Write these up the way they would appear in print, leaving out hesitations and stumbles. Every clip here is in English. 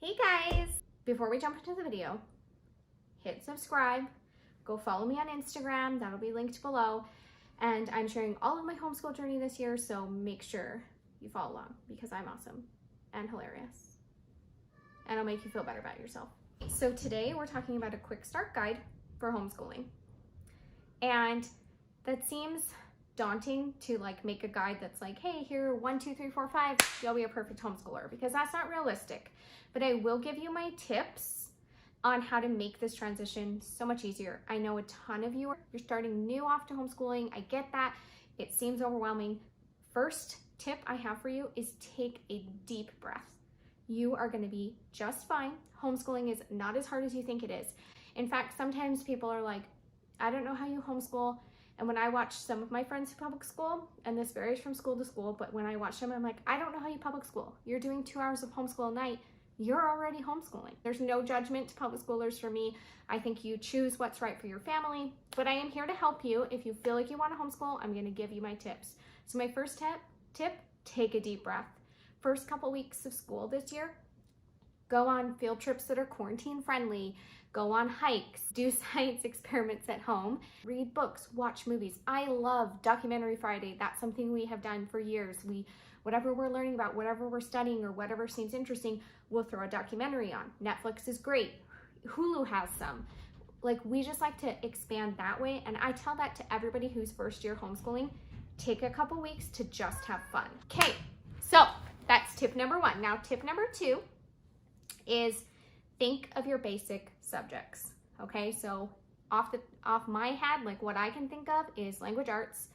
Hey guys! Before we jump into the video, hit subscribe, go follow me on Instagram, that'll be linked below, and I'm sharing all of my homeschool journey this year, so make sure you follow along because I'm awesome and hilarious, and I'll make you feel better about yourself. So today we're talking about a quick start guide for homeschooling, and that seems daunting to make a guide that's like, hey, here 1 2 3 4 5, you'll be a perfect homeschooler, because that's not realistic. But I will give you my tips on how to make this transition so much easier. I know a ton of you're starting new off to homeschooling. I get that. It seems overwhelming. First tip I have for you is take a deep breath. You are going to be just fine. Homeschooling is not as hard as you think it is. In fact, sometimes people are like, I don't know how you homeschool. And when I watch some of my friends who public school, and this varies from school to school, but when I watch them, I'm like, I don't know how you public school. You're doing 2 hours of homeschool a night. You're already homeschooling. There's no judgment to public schoolers for me. I think you choose what's right for your family, but I am here to help you. If you feel like you want to homeschool, I'm going to give you my tips. So my first tip, take a deep breath. First couple weeks of school this year, go on field trips that are quarantine friendly, go on hikes, do science experiments at home, read books, watch movies. I love Documentary Friday. That's something we have done for years. Whatever we're learning about, whatever we're studying, or whatever seems interesting, we'll throw a documentary on. Netflix is great. Hulu has some. We just like to expand that way. And I tell that to everybody who's first year homeschooling, take a couple weeks to just have fun. Okay, so that's tip number 1. Now tip number 2 is think of your basic subjects. Okay, so off my head, what I can think of is language arts.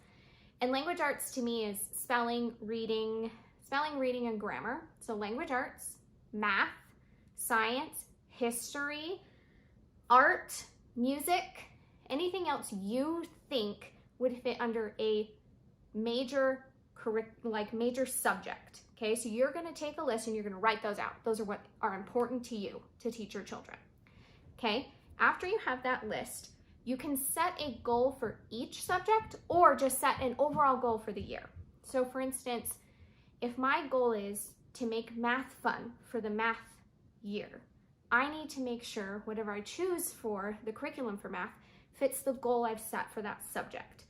And language arts to me is spelling, reading, and grammar. So language arts, math, science, history, art, music, anything else you think would fit under a major major subject. Okay, so you're going to take a list and you're going to write those out. Those are what are important to you to teach your children. Okay, after you have that list, you can set a goal for each subject or just set an overall goal for the year. So for instance, if my goal is to make math fun for the math year, I need to make sure whatever I choose for the curriculum for math fits the goal I've set for that subject.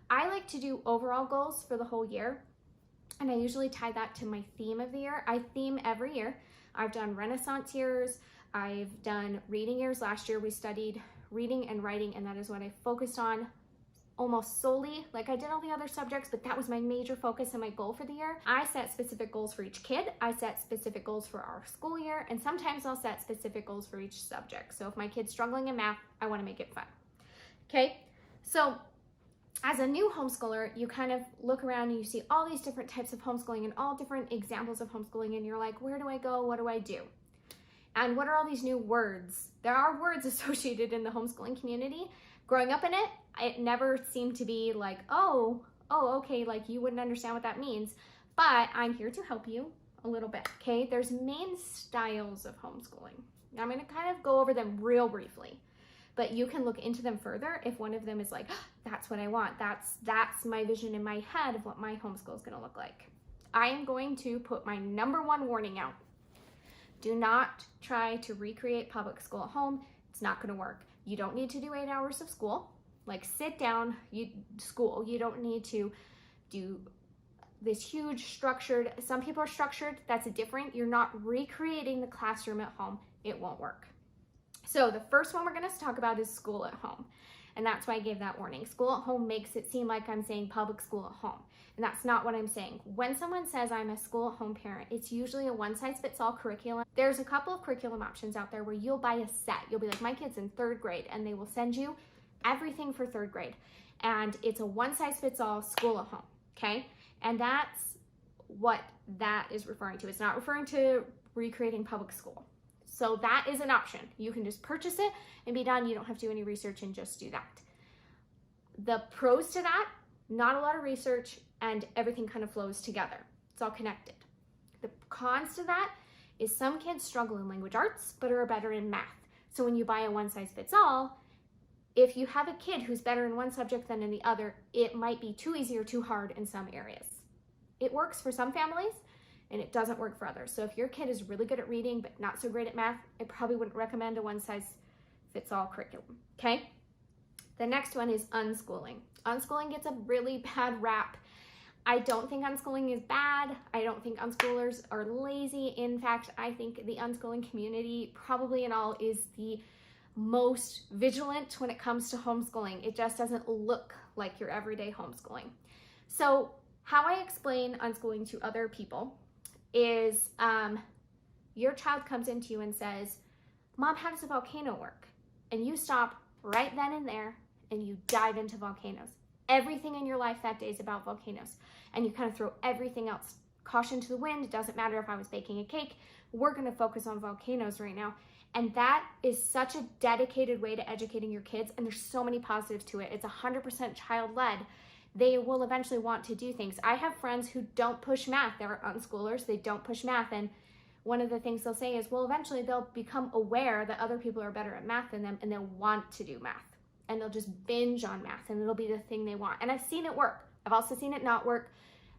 I like to do overall goals for the whole year, and I usually tie that to my theme of the year. I theme every year. I've done Renaissance years. I've done reading years. Last year we studied reading and writing, and that is what I focused on almost solely. I did all the other subjects, but that was my major focus and my goal for the year. I set specific goals for each kid. I set specific goals for our school year, and sometimes I'll set specific goals for each subject. So if my kid's struggling in math, I want to make it fun. Okay, so as a new homeschooler, you kind of look around and you see all these different types of homeschooling and all different examples of homeschooling, and you're like, where do I go? What do I do? And what are all these new words? There are words associated in the homeschooling community. Growing up in it, it never seemed to be okay, you wouldn't understand what that means. But I'm here to help you a little bit, okay? There's main styles of homeschooling. Now I'm gonna kind of go over them real briefly, but you can look into them further if one of them is that's what I want. That's my vision in my head of what my homeschool is gonna look like. I am going to put my number 1 warning out. Do not try to recreate public school at home. It's not going to work. You don't need to do 8 hours of school. Sit down, school. You don't need to do this huge structured, some people are structured, that's different. You're not recreating the classroom at home. It won't work. So the first one we're going to talk about is school at home. And that's why I gave that warning. School at home makes it seem like I'm saying public school at home. And that's not what I'm saying. When someone says I'm a school at home parent, it's usually a one-size-fits-all curriculum. There's a couple of curriculum options out there where you'll buy a set. You'll be like, my kid's in 3rd grade, and they will send you everything for 3rd grade. And it's a one-size-fits-all school at home, okay? And that's what that is referring to. It's not referring to recreating public school. So that is an option. You can just purchase it and be done. You don't have to do any research and just do that. The pros to that, not a lot of research, and everything kind of flows together. It's all connected. The cons to that is some kids struggle in language arts, but are better in math. So when you buy a one-size-fits-all, if you have a kid who's better in one subject than in the other, it might be too easy or too hard in some areas. It works for some families, and it doesn't work for others. So if your kid is really good at reading but not so great at math, I probably wouldn't recommend a one-size-fits-all curriculum, okay? The next one is unschooling. Unschooling gets a really bad rap. I don't think unschooling is bad. I don't think unschoolers are lazy. In fact, I think the unschooling community probably in all is the most vigilant when it comes to homeschooling. It just doesn't look like your everyday homeschooling. So how I explain unschooling to other people is your child comes into you and says, Mom, how does a volcano work? And you stop right then and there and you dive into volcanoes. Everything in your life that day is about volcanoes. And you kind of throw everything else, caution to the wind. It doesn't matter if I was baking a cake. We're going to focus on volcanoes right now. And that is such a dedicated way to educating your kids. And there's so many positives to it. It's 100% child-led. They will eventually want to do things. I have friends who don't push math. They're unschoolers. They don't push math. And one of the things they'll say is, well, eventually they'll become aware that other people are better at math than them and they'll want to do math. And they'll just binge on math and it'll be the thing they want. And I've seen it work. I've also seen it not work.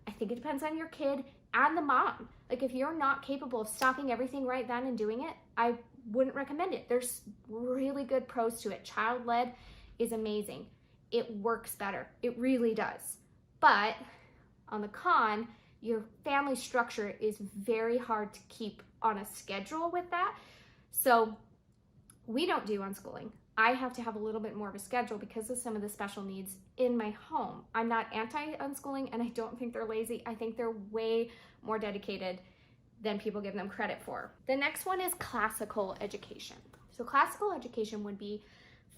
I think it depends on your kid and the mom. Like if you're not capable of stopping everything right then and doing it, I wouldn't recommend it. There's really good pros to it. Child-led is amazing. It works better. It really does. But on the con, your family structure is very hard to keep on a schedule with that. So we don't do unschooling. I have to have a little bit more of a schedule because of some of the special needs in my home. I'm not anti-unschooling and I don't think they're lazy. I think they're way more dedicated than people give them credit for. The next one is classical education. So classical education would be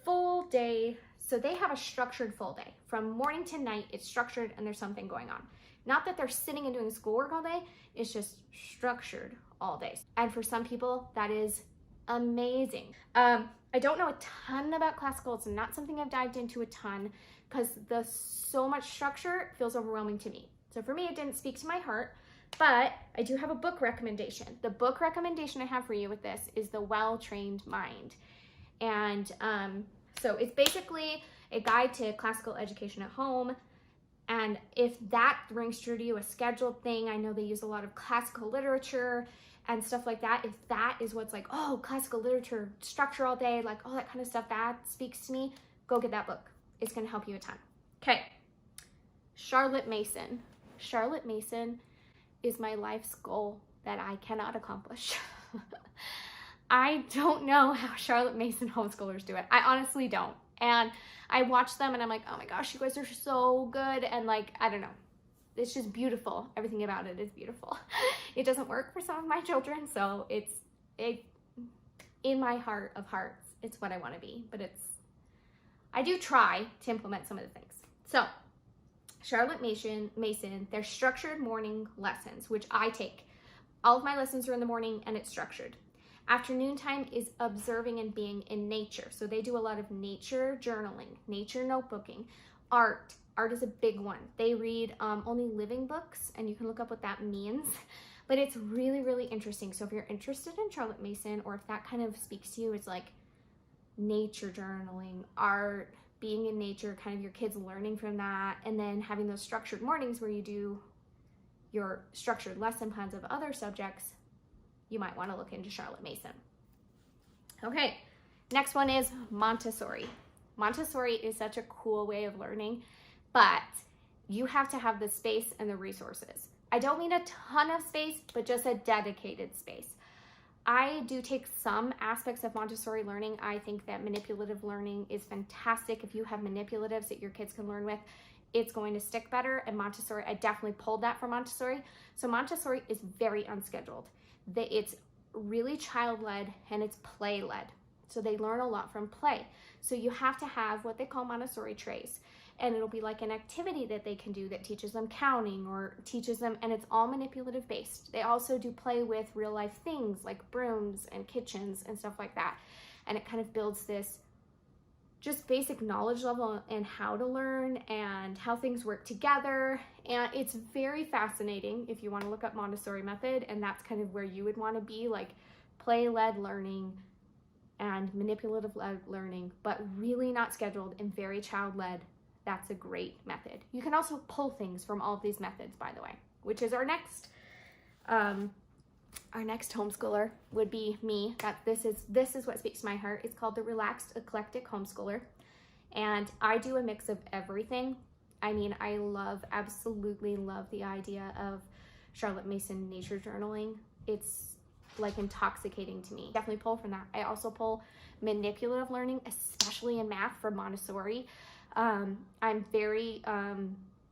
full day. So they have a structured full day. From morning to night, it's structured and there's something going on. Not that they're sitting and doing schoolwork all day, it's just structured all day. And for some people, that is amazing. I don't know a ton about classical. It's not something I've dived into a ton because the so much structure feels overwhelming to me. So for me, it didn't speak to my heart, but I do have a book recommendation. The book recommendation I have for you with this is The Well-Trained Mind. And so it's basically a guide to classical education at home. And if that rings true to you, a scheduled thing, I know they use a lot of classical literature and stuff like that. If that is what's like, oh, classical literature, structure all day, like all that kind of stuff, that speaks to me, go get that book. It's gonna help you a ton. Okay, Charlotte Mason. Charlotte Mason is my life's goal that I cannot accomplish. I don't know how Charlotte Mason homeschoolers do it. I honestly don't. And I watch them and I'm like, oh my gosh, you guys are so good. And like, I don't know. It's just beautiful. Everything about it is beautiful. It doesn't work for some of my children, so it's in my heart of hearts, it's what I want to be. But I do try to implement some of the things. So Charlotte Mason, they're structured morning lessons, which I take. All of my lessons are in the morning and it's structured. Afternoon time is observing and being in nature. So they do a lot of nature journaling, nature notebooking, art. Art is a big one. They read only living books, and you can look up what that means, but it's really, really interesting. So if you're interested in Charlotte Mason, or if that kind of speaks to you, it's like nature journaling, art, being in nature, kind of your kids learning from that, and then having those structured mornings where you do your structured lesson plans of other subjects, you might want to look into Charlotte Mason. Okay, next one is Montessori. Montessori is such a cool way of learning, but you have to have the space and the resources. I don't mean a ton of space, but just a dedicated space. I do take some aspects of Montessori learning. I think that manipulative learning is fantastic. If you have manipulatives that your kids can learn with, it's going to stick better. And Montessori, I definitely pulled that from Montessori. So Montessori is very unscheduled. It's really child-led and it's play-led. So they learn a lot from play. So you have to have what they call Montessori trays. And it'll be like an activity that they can do that teaches them counting or teaches them, and it's all manipulative based. They also do play with real life things like brooms and kitchens and stuff like that. And it kind of builds this just basic knowledge level in how to learn and how things work together. And it's very fascinating if you want to look up Montessori method, and that's kind of where you would want to be, like play-led learning and manipulative-led learning, but really not scheduled and very child-led. That's a great method. You can also pull things from all of these methods, by the way, which is our next Our next homeschooler would be me. This is what speaks to my heart. It's called the Relaxed Eclectic Homeschooler. And I do a mix of everything. I mean, I absolutely love the idea of Charlotte Mason nature journaling. It's like intoxicating to me. Definitely pull from that. I also pull manipulative learning, especially in math for Montessori. I'm very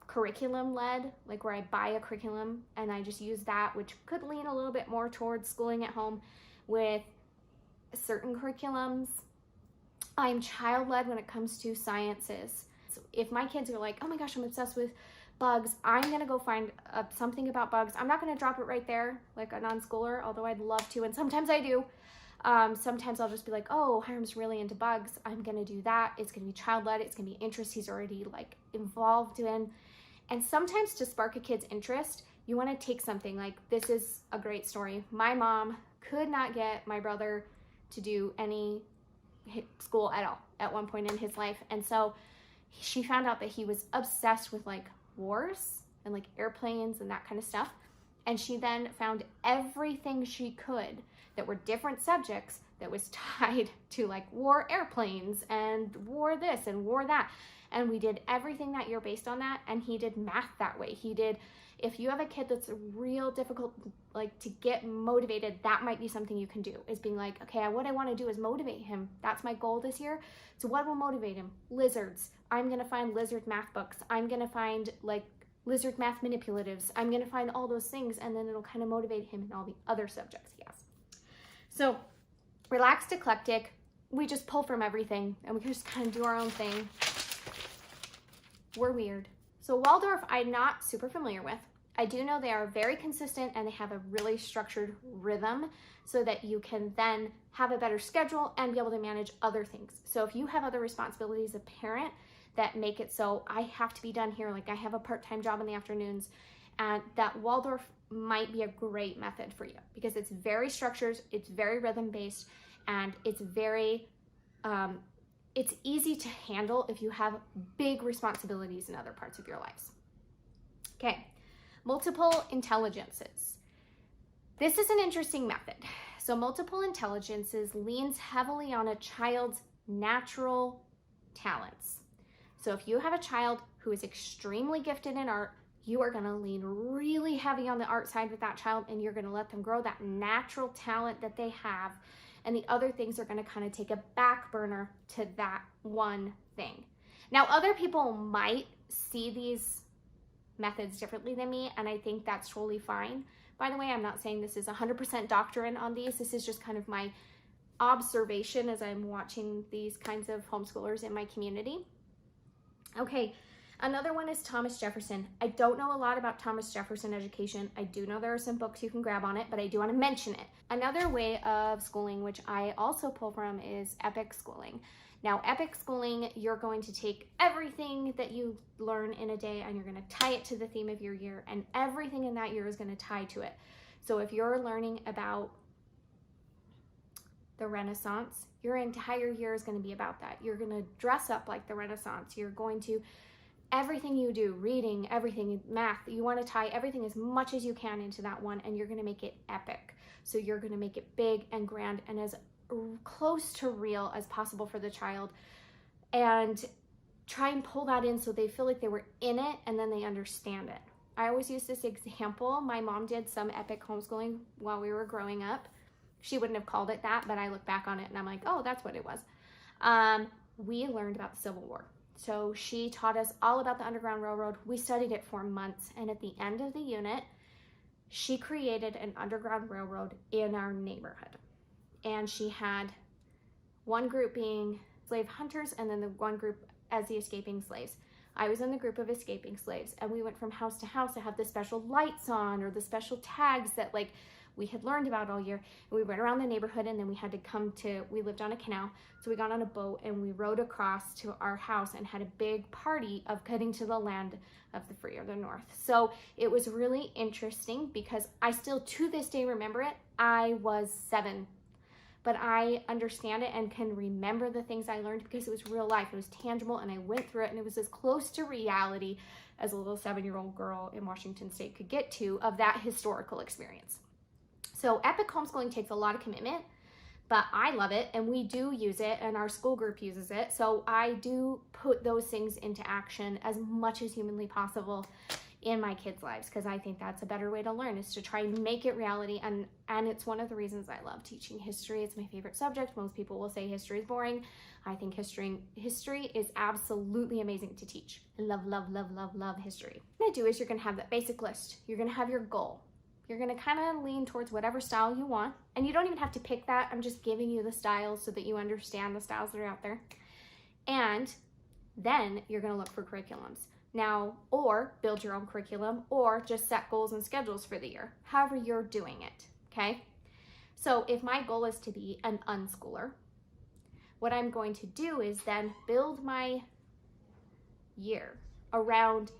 curriculum led, like where I buy a curriculum and I just use that, which could lean a little bit more towards schooling at home with certain curriculums. I'm child led when it comes to sciences. So if my kids are like, oh my gosh, I'm obsessed with bugs, I'm gonna go find something about bugs. I'm not gonna drop it right there like a non-schooler, although I'd love to, and sometimes I do. Sometimes I'll just be like, oh, Hiram's really into bugs. I'm gonna do that. It's gonna be child-led. It's gonna be interest he's already like involved in. And sometimes to spark a kid's interest, you wanna take something like, this is a great story. My mom could not get my brother to do any school at all at one point in his life. And so she found out that he was obsessed with like wars and like airplanes and that kind of stuff. And she then found everything she could that were different subjects that was tied to like war airplanes and war this and war that. And we did everything that year based on that. And he did math that way. If you have a kid that's real difficult, like to get motivated, that might be something you can do, is being like, okay, what I want to do is motivate him. That's my goal this year. So what will motivate him? Lizards. I'm going to find lizard math books. I'm going to find like lizard math manipulatives. I'm going to find all those things, and then it'll kind of motivate him in all the other subjects he has. So Relaxed Eclectic, we just pull from everything and we can just kind of do our own thing. We're weird. So Waldorf, I'm not super familiar with. I do know they are very consistent and they have a really structured rhythm so that you can then have a better schedule and be able to manage other things. So if you have other responsibilities as a parent that make it so I have to be done here, like I have a part-time job in the afternoons, and that Waldorf might be a great method for you because it's very structured, it's very rhythm-based, and it's very, it's easy to handle if you have big responsibilities in other parts of your lives. Okay, multiple intelligences. This is an interesting method. So multiple intelligences leans heavily on a child's natural talents. So if you have a child who is extremely gifted in art, you are gonna lean really heavy on the art side with that child, and you're gonna let them grow that natural talent that they have. And the other things are gonna kind of take a back burner to that one thing. Now, other people might see these methods differently than me, and I think that's totally fine. By the way, I'm not saying this is 100% doctrine on these. This is just kind of my observation as I'm watching these kinds of homeschoolers in my community. Okay, another one is Thomas Jefferson. I don't know a lot about Thomas Jefferson education. I do know there are some books you can grab on it, but I do want to mention it. Another way of schooling, which I also pull from, is epic schooling. Now, epic schooling, you're going to take everything that you learn in a day and you're going to tie it to the theme of your year, and everything in that year is going to tie to it. So if you're learning about the Renaissance, your entire year is going to be about that. You're going to dress up like the Renaissance. You're going to, everything you do, reading, everything, math, you want to tie everything as much as you can into that one, and you're going to make it epic. So you're going to make it big and grand and as close to real as possible for the child, and try and pull that in so they feel like they were in it and then they understand it. I always use this example. My mom did some epic homeschooling while we were growing up. She wouldn't have called it that, but I look back on it and I'm like, oh, that's what it was. We learned about the Civil War. So she taught us all about the Underground Railroad. We studied it for months, and at the end of the unit, she created an Underground Railroad in our neighborhood. And she had one group being slave hunters and then the one group as the escaping slaves. I was in the group of escaping slaves, and we went from house to house to have the special lights on or the special tags that like we had learned about all year. And we went around the neighborhood, and then we had to we lived on a canal. So we got on a boat and we rowed across to our house and had a big party of getting to the land of the free or the North. So it was really interesting because I still to this day remember it. I was 7. But I understand it and can remember the things I learned because it was real life. It was tangible, and I went through it, and it was as close to reality as a little 7-year-old girl in Washington State could get to of that historical experience. So epic homeschooling takes a lot of commitment, but I love it and we do use it and our school group uses it. So I do put those things into action as much as humanly possible in my kids' lives, because I think that's a better way to learn, is to try and make it reality. And it's one of the reasons I love teaching history. It's my favorite subject. Most people will say history is boring. I think history is absolutely amazing to teach. I love, love, love, love, love history. What I do is you're gonna have that basic list. You're gonna have your goal. You're gonna kind of lean towards whatever style you want. And you don't even have to pick that. I'm just giving you the styles so that you understand the styles that are out there. And then you're gonna look for curriculums. Now, or build your own curriculum, or just set goals and schedules for the year, however you're doing it, okay? So if my goal is to be an unschooler, what I'm going to do is then build my year around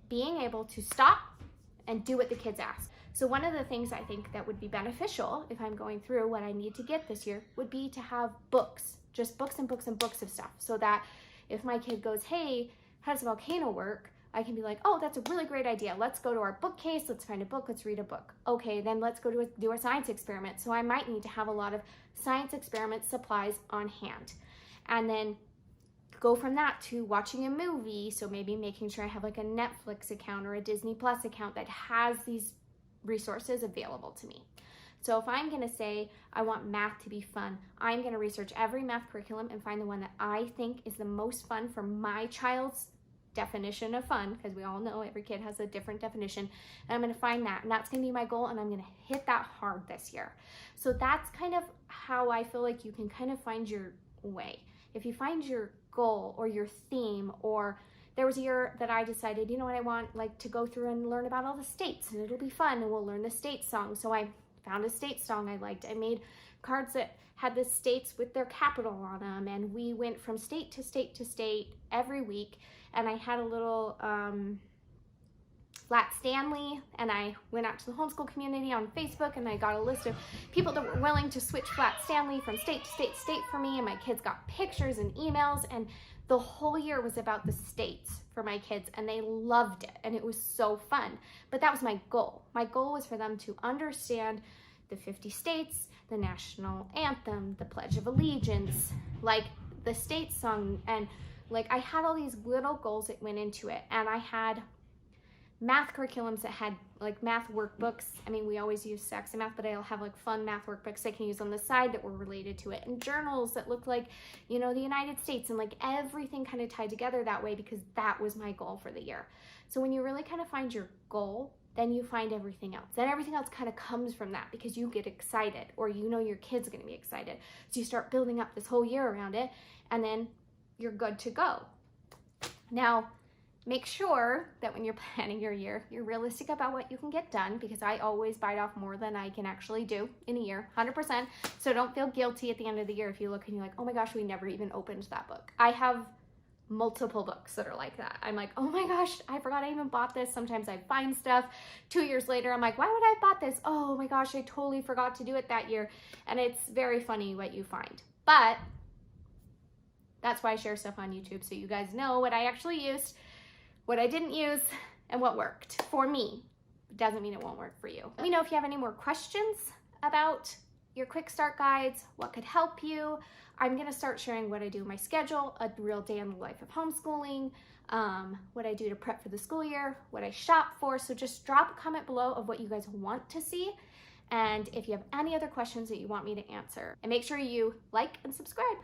being able to stop and do what the kids ask. So one of the things I think that would be beneficial if I'm going through what I need to get this year would be to have books, just books and books and books of stuff, so that if my kid goes, hey, how does a volcano work? I can be like, oh, that's a really great idea. Let's go to our bookcase. Let's find a book. Let's read a book. Okay, then let's go do a science experiment. So I might need to have a lot of science experiment supplies on hand. And then go from that to watching a movie. So maybe making sure I have like a Netflix account or a Disney Plus account that has these resources available to me. So if I'm gonna say I want math to be fun, I'm gonna research every math curriculum and find the one that I think is the most fun for my child's definition of fun, because we all know every kid has a different definition, and I'm gonna find that, and that's gonna be my goal, and I'm gonna hit that hard this year. So that's kind of how I feel like you can kind of find your way. If you find your goal or your theme, or there was a year that I decided, you know what, I want like to go through and learn about all the states, and it'll be fun, and we'll learn the state song. So I found a state song I liked. I made cards that had the states with their capital on them, and we went from state to state to state every week. And I had a little flat Stanley, and I went out to the homeschool community on Facebook, and I got a list of people that were willing to switch flat Stanley from state to state to state for me, and my kids got pictures and emails, and the whole year was about the states for my kids, and they loved it, and it was so fun. But that was my goal. My goal was for them to understand the 50 states, the national anthem, the Pledge of Allegiance, like the state song, and like I had all these little goals that went into it. And I had math curriculums that had like math workbooks. I mean, we always use sex and math, but I'll have like fun math workbooks I can use on the side that were related to it, and journals that looked like, you know, the United States, and like everything kind of tied together that way, because that was my goal for the year. So when you really kind of find your goal, then you find everything else. Then everything else kind of comes from that, because you get excited, or you know your kid's gonna be excited. So you start building up this whole year around it, and then you're good to go. Now, make sure that when you're planning your year, you're realistic about what you can get done, because I always bite off more than I can actually do in a year, 100%. So don't feel guilty at the end of the year if you look and you're like, oh my gosh, we never even opened that book. I have multiple books that are like that. I'm like, oh my gosh, I forgot I even bought this. Sometimes I find stuff 2 years later. I'm like, why would I have bought this? Oh my gosh, I totally forgot to do it that year. And it's very funny what you find. But that's why I share stuff on YouTube, so you guys know what I actually used, what I didn't use, and what worked for me. It doesn't mean it won't work for you. Let me know if you have any more questions about your quick start guides, what could help you. I'm gonna start sharing what I do in my schedule, a real day in the life of homeschooling, what I do to prep for the school year, what I shop for. So just drop a comment below of what you guys want to see, and if you have any other questions that you want me to answer. And make sure you like and subscribe.